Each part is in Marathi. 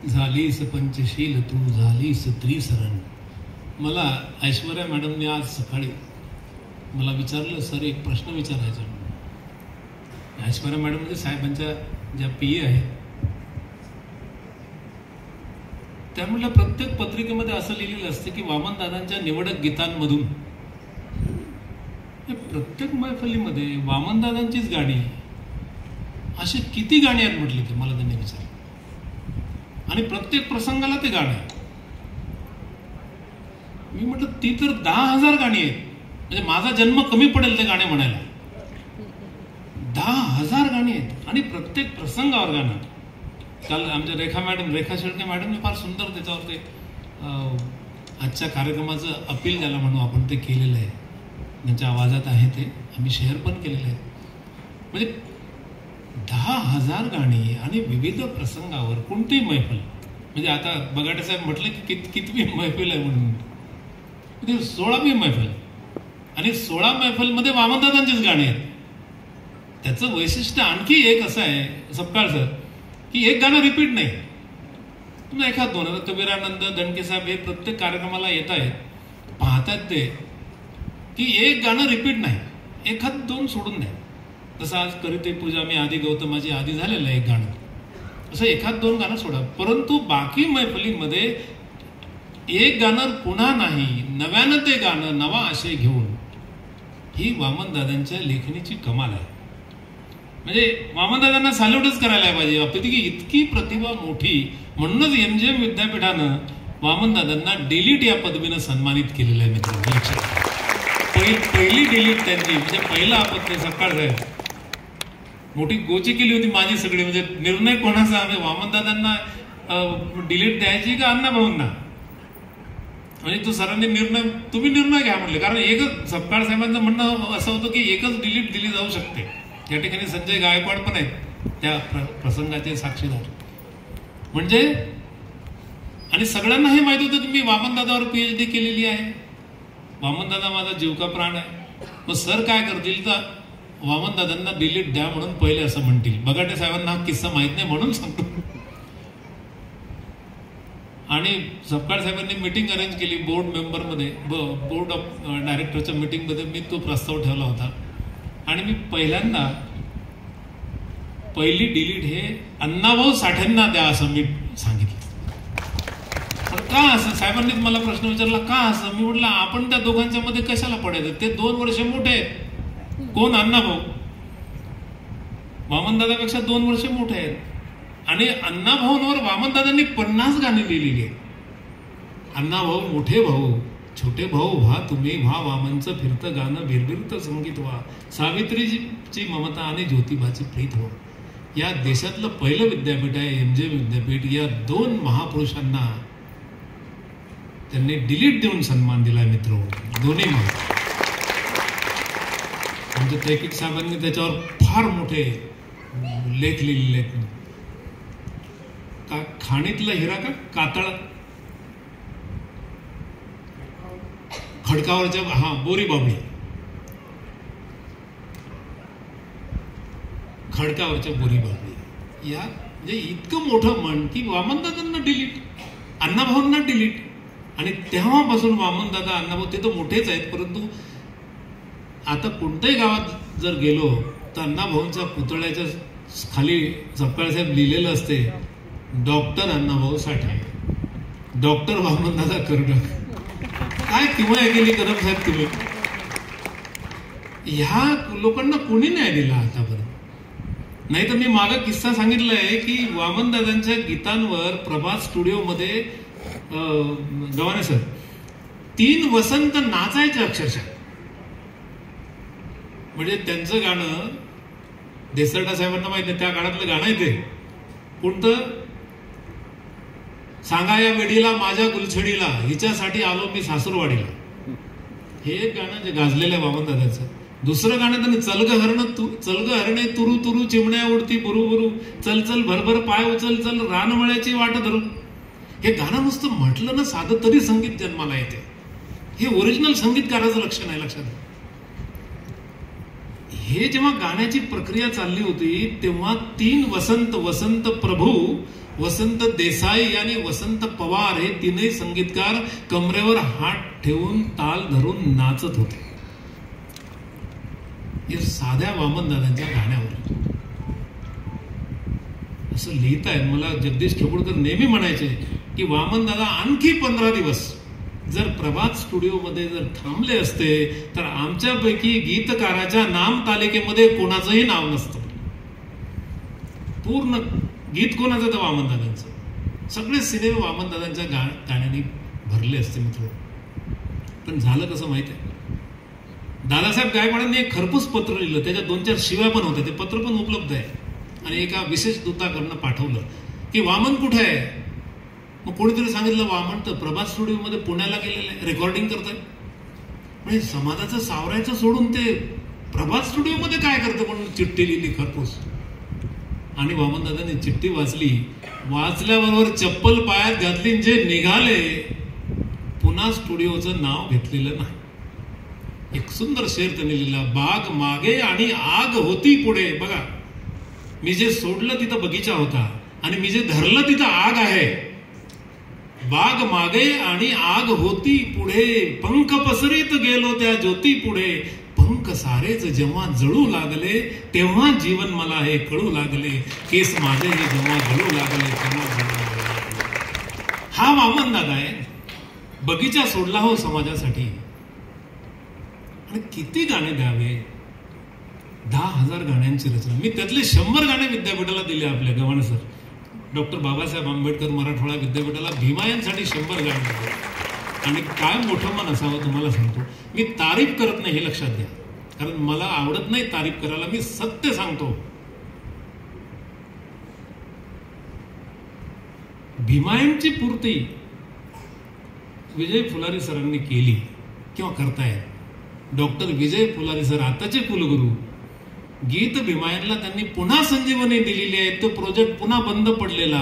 झालीस पंचशील तू झालीस त्रिसरण. मला ऐश्वर्या मॅडमने आज सकाळी मला विचारलं, सर एक प्रश्न विचारायचा. ऐश्वर्या मॅडम म्हणजे साहेबांच्या ज्या PA आहेत, त्या म्हटलं प्रत्येक पत्रिकेमध्ये असं लिहिलेलं असतं की वामनदादांच्या निवडक गीतांमधून, प्रत्येक मैफलीमध्ये वामनदादांचीच गाणी, अशी किती गाणी आहेत म्हटली ते मला त्यांनी विचारलं. आणि प्रत्येक प्रसंगाला ते गाणं आहे. मी म्हटलं ती तर 10,000 गाणी आहेत, म्हणजे माझा जन्म कमी पडेल ते गाणे म्हणायला. 10,000 गाणी आहेत आणि प्रत्येक प्रसंगावर गाणं. काल आमच्या रेखा शेळके मॅडमने फार सुंदर त्याच्यावर ते आजच्या कार्यक्रमाचं अपील ज्याला म्हणू आपण ते केलेलं आहे. त्यांच्या आवाजात आहे ते आम्ही शेअर पण केलेलं आहे. म्हणजे 10,000 गाणी आणि विविध प्रसंगावर कोणतीही मैफल, म्हणजे आता बगाटे साहेब म्हटलं की कितवी मैफिल आहे म्हणून, 16वी मैफल आणि 16 मैफलमध्ये वामनदादांचीच गाणी आहेत. त्याचं वैशिष्ट्य आणखी एक असं आहे सपकाळ सर, की एक गाणं रिपीट नाही. तुम्ही एखाद दोन, कबीरानंद दणके साहेब हे प्रत्येक कार्यक्रमाला येत आहेत, पाहतात ते की एक गाणं रिपीट नाही, एखाद दोन सोडून नाही. जसं आज करीते पूजा मी आधी गौतमाची आधी झालेलं आहे एक गाणं, असं एखाद दोन गाणं सोडा. परंतु बाकी मैफलीमध्ये एक गाणं पुन्हा नाही, नव्यानं ते गाणं नवा आशय घेऊन, ही वामनदादांच्या लेखणीची कमाल आहे. म्हणजे वामनदादांना सॅल्यूटच करायला पाहिजे आपण की इतकी प्रतिभा मोठी. म्हणूनच MGM विद्यापीठानं वामनदादांना डिलीट या पदवीनं सन्मानित केलेलं आहे मित्रांनो. पहिली डिलीट त्यांची, म्हणजे पहिला आपत्ती सकाळ साहेब मोठी गोची केली होती माझी सगळी. म्हणजे निर्णय कोणाचा, आम्ही वामनदादांना डिलीट द्यायची का अण्णाभाऊंना, म्हणजे तो सरांनी तुम्ही निर्णय घ्या म्हणले. कारण एकच सपकाळ साहेबांचं म्हणणं असं होतं की एकच डिलीट दिली जाऊ शकते. या ठिकाणी संजय गायकवाड पण आहेत त्या प्रसंगाचे साक्षीदार. म्हणजे आणि सगळ्यांना हे माहित होतं की मी वामनदादावर PhD केलेली आहे, वामनदादा माझा जीव का प्राण आहे. मग सर काय करतील तर वामनदादांना डिलीट द्या म्हणून पहिले असं म्हणतील. बगाटे साहेबांना हा किस्सा माहित नाही म्हणून सांगतो. आणि सपकाळ साहेबांनी मीटिंग अरेंज केली बोर्ड मेंबरमध्ये, बोर्ड ऑफ डायरेक्टरच्या मीटिंगमध्ये मी तो प्रस्ताव ठेवला होता. आणि मी पहिल्यांदा पहिली डिलीट हे अण्णाभाऊ साठेंना द्या असं मी सांगितलं. पण का असं साहेबांनीच मला प्रश्न विचारला, का असं? मी म्हटलं आपण त्या दोघांच्या मध्ये कशाला पडायचं, ते 2 वर्ष मोठे आहेत. कोण? अण्णाभाऊ. वामनदादापेक्षा 2 वर्ष मोठे आहेत. आणि अण्णाभाऊंवर वामनदादांनी 50 गाणी लिहिलेली आहेत. अण्णाभाऊ मोठे भाऊ, छोटे भाऊ व्हा तुम्ही, व्हा वामनचं फिरतं गाणं, बिरबिरतं संगीत व्हा, सावित्रीची ममता आणि ज्योतिबाची प्रीत हो. या देशातलं पहिलं विद्यापीठ आहे MGM विद्यापीठ. या 2 महापुरुषांना त्यांनी डिलीट देऊन सन्मान दिलाय मित्र. दोन्ही आमच्या तैकिक साहेबांनी त्याच्यावर फार मोठे लेख लिहिलेले आहेत. का खाणीतला हिरा का कातळ, खडकावरच्या बोरी बाबळी, खडकावरच्या बोरी बाबळी. या म्हणजे इतकं मोठं मन की वामनदादांना डिलीट, अण्णाभाऊंना डिलीट. आणि तेव्हापासून वामनदादा अण्णाभाऊ ते तर मोठेच आहेत, परंतु आता कोणत्याही गावात जर गेलो तर अण्णाभाऊंच्या पुतळ्याच्या खाली सपकाळ साहेब लिहिलेलं असते, डॉक्टर अण्णाभाऊ साठे, डॉक्टर वामनदादा कर्डक. काय किंवा केली कदम साहेब तुम्ही? ह्या लोकांना कोणी न्याय दिला आतापर्यंत? नाही तर मी मागं किस्सा सांगितलाय की वामनदादांच्या गीतांवर प्रभात स्टुडिओमध्ये गव्हाणे सर 3 वसंत नाचायचे अक्षरशः. म्हणजे त्यांचं गाणं देसरडा साहेबांना माहित नाही, त्या काळातलं गाणं आहे ते. कोणतं? सांगा या वेडीला माझ्या गुलछडीला, हिच्यासाठी आलो मी सासूरवाडीला. हे एक गाणं जे गाजलेलं आहे वामनदादाचं. दुसरं गाणं त्यांनी चलग हरणे तुरु तुरु चिमण्या उडती बुरू बुरू, चल चल भरभर पाय उचल चल रानमळ्याची वाट धरू. हे गाणं नुसतं म्हटलं ना साधं तरी संगीत जन्माला येते. हे ओरिजिनल संगीतकाराचं लक्षण आहे, लक्षात. हे जेव्हा गाण्याची प्रक्रिया चालली होती तेव्हा 3 वसंत, वसंत प्रभू वसंत देसाई आणि वसंत पवार हे तीनही संगीतकार कमरेवर हात ठेवून ताल धरून नाचत होते. हे साध्या वामनदादांच्या गाण्यावर असं लिहिताय. मला जगदीश ठोकुळकर नेहमी म्हणायचे की वामनदादा आणखी 15 दिवस जर प्रभात स्टुडिओमध्ये जर थांबले असते तर आमच्यापैकी गीतकाराच्या नाम तालिकेमध्ये कोणाचंही नाव नसतं. पूर्ण गीत कोणाचं तर वामनदादांचं. सगळे सिनेमे वामनदादांच्या गाण्याने भरले असते मित्र. पण झालं कसं माहित आहे, दादासाहेब गायकवाडांनी एक खरपूस पत्र लिहिलं. त्याच्यात 2-4 शिव्या पण होत्या. ते पत्र पण उपलब्ध आहे. आणि एका विशेष दूताकडनं पाठवलं की वामन कुठे आहे. मग कोणीतरी सांगितलं वामन तर प्रभात स्टुडिओमध्ये पुण्याला गेलेलं आहे, रेकॉर्डिंग करतोय. म्हणजे समाजाचं सावरायचं सोडून ते प्रभात स्टुडिओमध्ये काय करतं म्हणून चिठ्ठी लिहिली खरपूस. आणि वामनदादांनी चिठ्ठी वाचली. वाचल्याबरोबर चप्पल पायात घातली, जे निघाले पुन्हा स्टुडिओचं नाव घेतलेलं नाही. एक सुंदर शेर त्यांनी लिहिला, बाग मागे आणि आग होती पुढे. बघा, मी जे सोडलं तिथं बगीचा होता आणि मी जे धरलं तिथं आग आहे. बाग मागे आणि आग होती पुढे, पंख पसरीत गेलो त्या ज्योती पुढे. पंख सारेच जेव्हा जळू लागले तेव्हा जीवन मला हे कळू लागले. केस माझे हे जेव्हा जळू लागले तेव्हा जळू लागले. हा वामनदादा आहे. बगीचा सोडला हो समाजासाठी. आणि किती गाणे द्यावे. 10,000 गाण्यांची रचना. मी त्यातले 100 गाणे विद्यापीठाला दिले आपल्या गव्हाणे सर. डॉक्टर बाबासाहेब आंबेडकर मराठवाडा विद्यापीठाला भीमायांसाठी 100 गाणी दिले. आणि काय मोठं मन असावं तुम्हाला सांगतो. मी तारीफ करत नाही हे लक्षात घ्या, कारण मला आवडत नाही तारीफ करायला. मी सत्य सांगतो. भीमायांची पूर्ती विजय फुलारी सरांनी केली किंवा करतायत. डॉक्टर विजय फुलारी सर आताचे कुलगुरू. गीत भीमायनला त्यांनी पुन्हा संजीवनी दिलेली आहे. तो प्रोजेक्ट पुन्हा बंद पडलेला,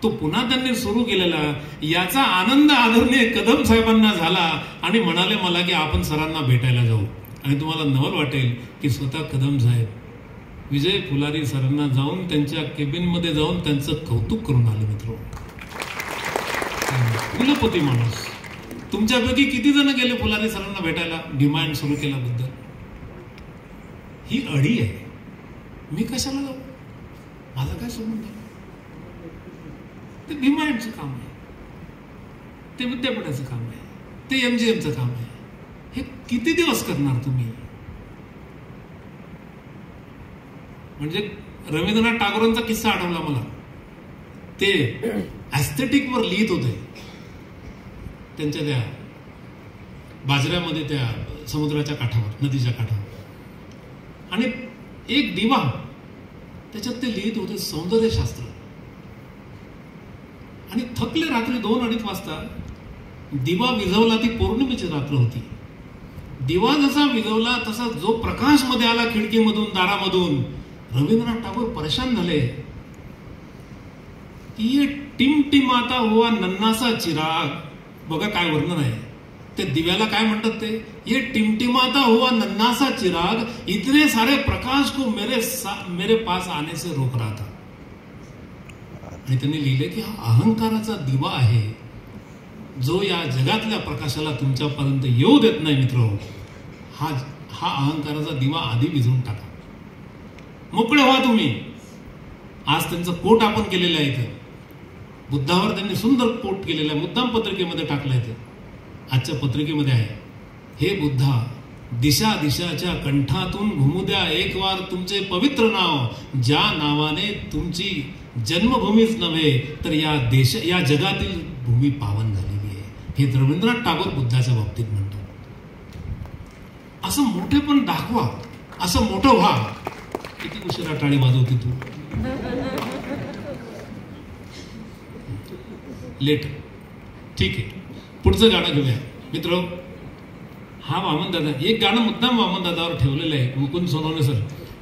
तो पुन्हा त्यांनी सुरू केलेला. याचा आनंद आदरणीय कदम साहेबांना झाला आणि म्हणाले मला की आपण सरांना भेटायला जाऊ. आणि तुम्हाला नवल वाटेल की स्वतः कदम साहेब विजय फुलारी सरांना जाऊन त्यांच्या केबिनमध्ये जाऊन त्यांचं कौतुक करून आले. मित्र, कुलपती माणूस. तुमच्यापैकी किती जण गेले फुलारी सरांना भेटायला भीमायन सुरू केल्याबद्दल? ही अडी आहे. मी कशाला जाऊ, माझा काय संबंध. ते भीमायनचं काम आहे, ते विद्यापीठाचं काम आहे, ते MGMचं काम आहे. हे किती दिवस करणार तुम्ही? म्हणजे रवींद्रनाथ टागोरांचा किस्सा आठवला मला. ते ॲस्थेटिकवर लिहित होते त्यांच्या त्या बाजऱ्यामध्ये, त्या समुद्राच्या काठावर, नदीच्या काठावर. आणि एक दिवा, त्याच्यात ते लिहित होते सौंदर्यशास्त्र. आणि थकले. रात्री 2-2:30 वाजता दिवा विझवला. ती पौर्णिमेची रात्र होती. दिवा जसा विझवला तसा जो प्रकाश मध्ये आला खिडकीमधून, दारामधून, रवींद्रनाथ टागोर परेशान झाले. ये टिमटिमाता हुआ नन्नासा चिराग. बघा काय वर्णन आहे. ते दिव्याला काय म्हणतात ते, ये टिमटिमाता हुआ नन्नासा चिराग इतने सारे प्रकाश को मेरे पास आने से रोक रहा था. आणि त्यांनी लिहिले की हा अहंकाराचा दिवा आहे जो या जगातल्या प्रकाशाला तुमच्यापर्यंत येऊ देत नाही. मित्र, हा अहंकाराचा दिवा आधी विझवून टाका. मोकळे व्हा तुम्ही. आज त्यांचं कोट आपण केलेलं आहे. इथे बुद्धावर त्यांनी सुंदर कोट केलेला आहे. मुद्दाम पत्रिकेमध्ये टाकलंय. ते आजच्या पत्रिकेमध्ये आहे. हे बुद्धा, दिशा दिशाच्या कंठातून घुमू द्या एक वार तुमचे पवित्र नाव. ज्या नावाने तुमची जन्मभूमीच नव्हे तर या जगातील भूमी पावन झालेली आहे. हे रवींद्रनाथ टागोर बुद्धाच्या बाबतीत म्हणतात. असं मोठेपण दाखवा, असं मोठं व्हा. किती उशिरा टाळी वाजवते तू. लेट. ठीक आहे, पुढचं गाणं घेऊया मित्र. हा वामनदादा, एक गाणं मुद्दाम वामनदादावर ठेवलेलं आहे. मुकुंद सोनवणे सर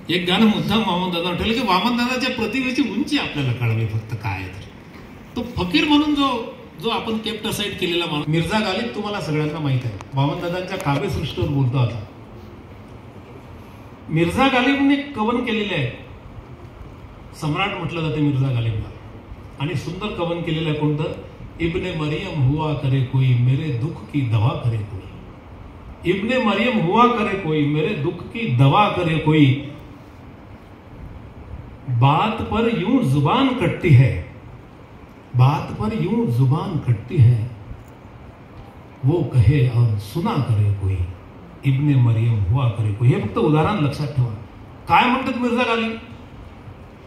एक गाणं मुद्दाम वामनदादावर ठेवलं की वामनदादाच्या प्रतिभेची उंची आपल्याला कळावी. फक्त काय तर तो फकीर म्हणून जो आपण केप्ट असाइड केलेला माणूस मिर्झा गालिब तुम्हाला सगळ्यांना माहित आहे. वामनदादांच्या काव्यसृष्टीवर बोलतो आता. मिर्झा गालिबने कवन केलेले आहे. सम्राट म्हटलं जाते मिर्झा गालिबला. आणि सुंदर कवन केलेलं आहे कोणतं? इब्ने मरियम हुआ करे कोई मेरे दुख की दवा करे कोई, इब्ने मरियम हुआ करे कोई मेरे दुख की दवा करे कोई, बात पर यूं जुबान कटती है, बात पर यूं जुबान कटती है, वो कहे और सुना करे कोई, इब्ने मरियम हुआ करे कोई. हे फक्त उदाहरण लक्षात ठेवा. काय म्हणतात मिर्झा गालिब?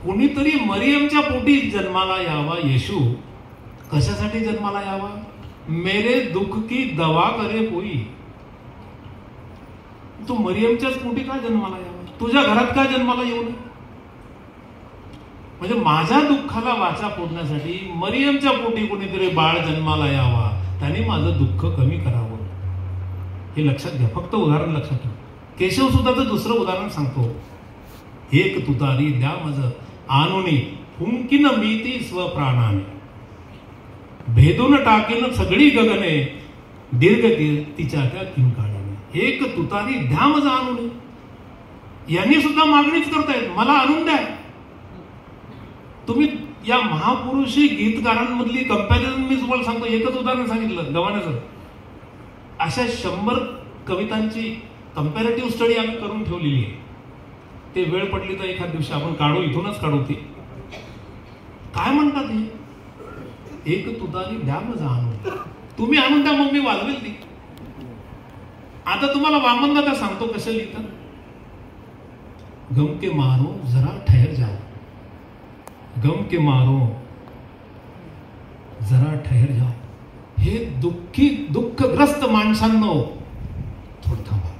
कुणीतरी मरियमच्या पोटी जन्माला यावा. येशू कशासाठी जन्माला यावा? मेरे दुख की दवा करे कोई. तू मरियमच्याच पोटी का जन्माला यावा? तुझ्या घरात का जन्माला येऊ नये? म्हणजे माझ्या दुःखाला वाचा फोडण्यासाठी मरियमच्या पोटी कोणीतरी बाळ जन्माला यावा, त्याने माझं दुःख कमी करावं. हे लक्षात घ्या. फक्त उदाहरण लक्षात ठेवा. केशव सुद्धाचं दुसरं उदाहरण सांगतो. एक तुतारी द्या मज आणुनी फुंकीन मीती स्वप्राणाने, भेदून टाकीन सगळी गगने दीर्घ तिच्या त्या किंकाळाने. एक तुतारी द्या मज आणुनी. यांनी सुद्धा मागणीच करतायत, मला आणून द्या. तुम्ही या महापुरुषी गीतकारांमधली कंपॅरिझन मी तुम्हाला सांगतो. एकच उदाहरण सांगितलं गव्हाण्याचं. अशा 100 कवितांची कंपॅरेटिव्ह स्टडी आम्ही करून ठेवलेली आहे. ते वेळ पडली तर एखाद दिवशी आपण काढू, इथूनच काढू. ते काय म्हणतात हे? एक तुतारी द्या मजा आणून. तुम्ही आणून द्या, मग मी वाजवेल ती. आता तुम्हाला वामन दादा सांगतो कसं लिहितात. गम के मारो जरा ठहर जाओ, गम के मारो जरा ठहर जाओ. हे दुःखग्रस्त माणसांनो थोडं थांबा.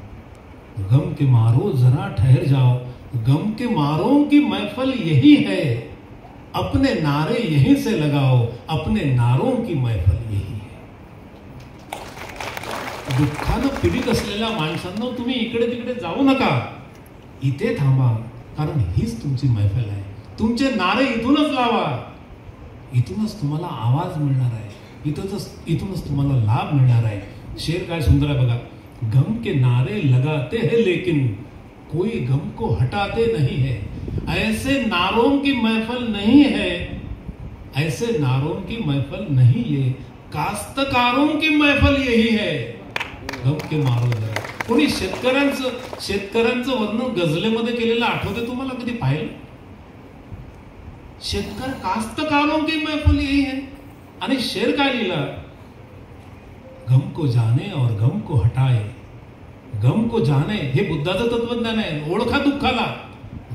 गम के मारो जरा ठहर जाओ, गम के मारों की महफिल यही है, अपने नारे यहीं से लगाओ, अपने नारों की महफिल यही है. दुःखानं पीडित असलेल्या माणसांनो तुम्ही इकडे तिकडे जाऊ नका, इथे थांबा, कारण हीच तुमची महफिल आहे. तुमचे नारे इथूनच लावा, इथूनच तुम्हाला आवाज मिळणार आहे, इथूनच तुम्हाला लाभ मिळणार आहे. शेर काय सुंदर आहे बघा. गम के नारे लगाते हैं लेकिन कोई गम को हटाते नहीं है, ऐसे नारों की महफिल नहीं है, ऐसे नारों की महफिल नहीं है, कास्तकारों की महफिल यही है. गम के मारो जरा. कोणी शेतकऱ्यांचं वर्णन गझलेमध्ये केलेलं आठवते तुम्हाला? कधी पाहिलं? शेतकरी कास्तकारों की महफिल यही है. आणि शेर काय लिहिला? गम को जाने और गम को हटाए, गम को जाने. हे बुद्धाचं तत्वज्ञान आहे. ओळखा दुःखाला.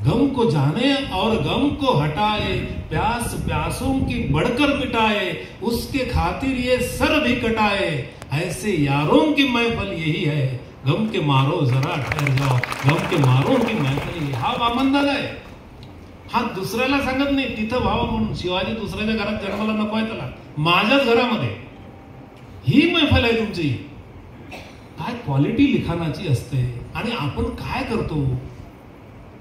गम को जाने और गम को हटाए, प्यास प्यासों की बढ़कर मिटाए, उसके खातिर ये सर भी कटाए, ऐसे यारों की महफिल यही है. गम के मारो जरा ठहर जाओ, गम के मारो की महफिल यही. हा वामनदादा आहे. हा दुसऱ्याला सांगत नाही तिथं व्हावं म्हणून. शिवाजी दुसऱ्याच्या घरात जन्माला नको आहे त्याला, माझ्याच घरामध्ये ही मैफल आहे तुमची. काय क्वालिटी लिखाणाची असते आणि आपण काय करतो.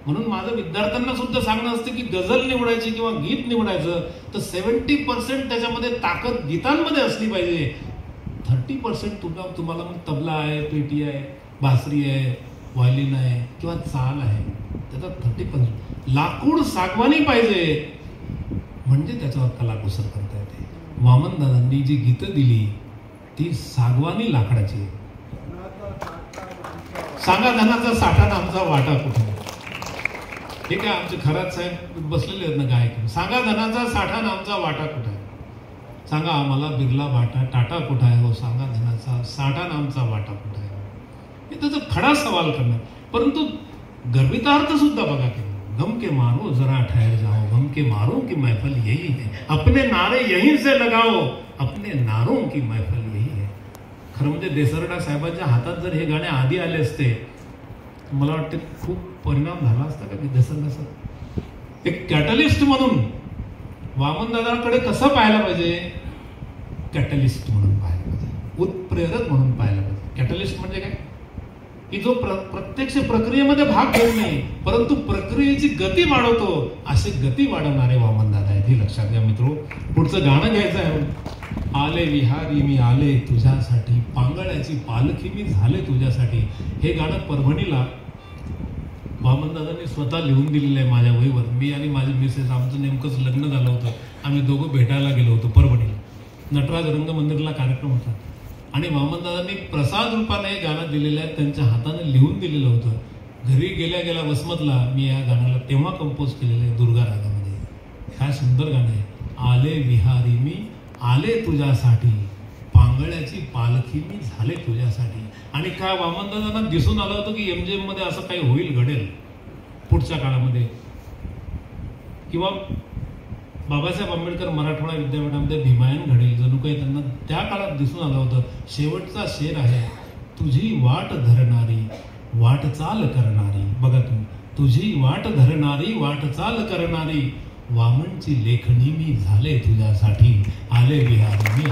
म्हणून माझं विद्यार्थ्यांना सुद्धा सांगणं असतं की गझल निवडायची किंवा गीत निवडायचं तर 70% त्याच्यामध्ये ताकद गीतांमध्ये असली पाहिजे. 30% तुम्हाला मग तबला आहे, पेटी आहे, बासरी आहे, व्हायलिन आहे किंवा चाल आहे, त्याचा 30% लाकूड सागवानी पाहिजे, म्हणजे त्याच्यावर कलाकुसर करता येते. वामनदादांनी जी गीतं दिली ती सागवानी लाकडाची. सांगा धनाचा साठा आमचा वाटा कुठे. हे काय आमचे खरात साहेब बसलेले आहेत ना गायक. सांगा धनाचा साठा आमचा वाटा कुठे आहे. सांगा आम्हाला बिर्ला वाटा टाटा कुठे आहे. हो सांगा धनाचा साठा आमचा वाटा कुठे आहे. हे त्याचा खडा सवाल करणार. परंतु गर्भितार्थ सुद्धा बघा की गम के मारो जरा ठहर जाओ, गम के मारो की महफिल यही है, अपने नारे यहीं से लगाओ, अपने नारों की महफिल यही है. खरं म्हणजे देसरडा साहेबांच्या हातात जर हे गाणे आधी आले असते मला वाटते खूप परिणाम झाला असता का की देसरडा साहेब. एक कॅटलिस्ट म्हणून वामनदादाकडे कसं पाहायला पाहिजे. कॅटलिस्ट म्हणून पाहायला पाहिजे, उत्प्रेरक म्हणून पाहायला पाहिजे. कॅटलिस्ट म्हणजे काय की जो प्रत्यक्ष प्रक्रियेमध्ये भाग घेत नाही परंतु प्रक्रियेची गती वाढवतो, असे गती वाढवणारे वामनदादा आहेत. हे लक्षात घ्या मित्रो. पुढचं गाणं घ्यायचं आहे. आले विहारी मी आले तुझ्यासाठी, पांगळ्याची पालखी मी झाले तुझ्यासाठी. हे गाणं परभणीला वामनदादांनी स्वतः लिहून दिलेलं आहे माझ्या वहीवर. मी आणि माझी मिसेस आमचं नेमकंच लग्न झालं होतं आम्ही दोघं भेटायला गेलो होतो परभणीला. नटराज रंगमंदिरला कार्यक्रम होता आणि वामनदादांनी प्रसाद रूपाने हे गाणं दिलेलं आहे, त्यांच्या हाताने लिहून दिलेलं होतं. घरी गेल्या गेल्या वसमतला मी या गाण्याला तेव्हा कंपोज केलेलं आहे दुर्गा रागामध्ये. काय सुंदर गाणं आहे. आले विहारी मी आले तुझ्यासाठी, पांगळ्याची पालखी मी झाले तुझ्यासाठी. आणि काय वामनदादांना दिसून आलं होतं की MGM मध्ये असं काही होईल, घडेल पुढच्या काळामध्ये. किंवा बाबासाहेब आंबेडकर मराठवाडा विद्यापीठामध्ये भीमायन घडेल, जणू काही त्यांना त्या काळात दिसून आलं होतं. शेवटचा शेर आहे, तुझी वाट धरणारी वाटचाल करणारी. बघा तुम्ही, तुझी वाट धरणारी वाटचाल करणारी, वामनची लेखणी मी झाले तुझ्यासाठी, आले विहारी मी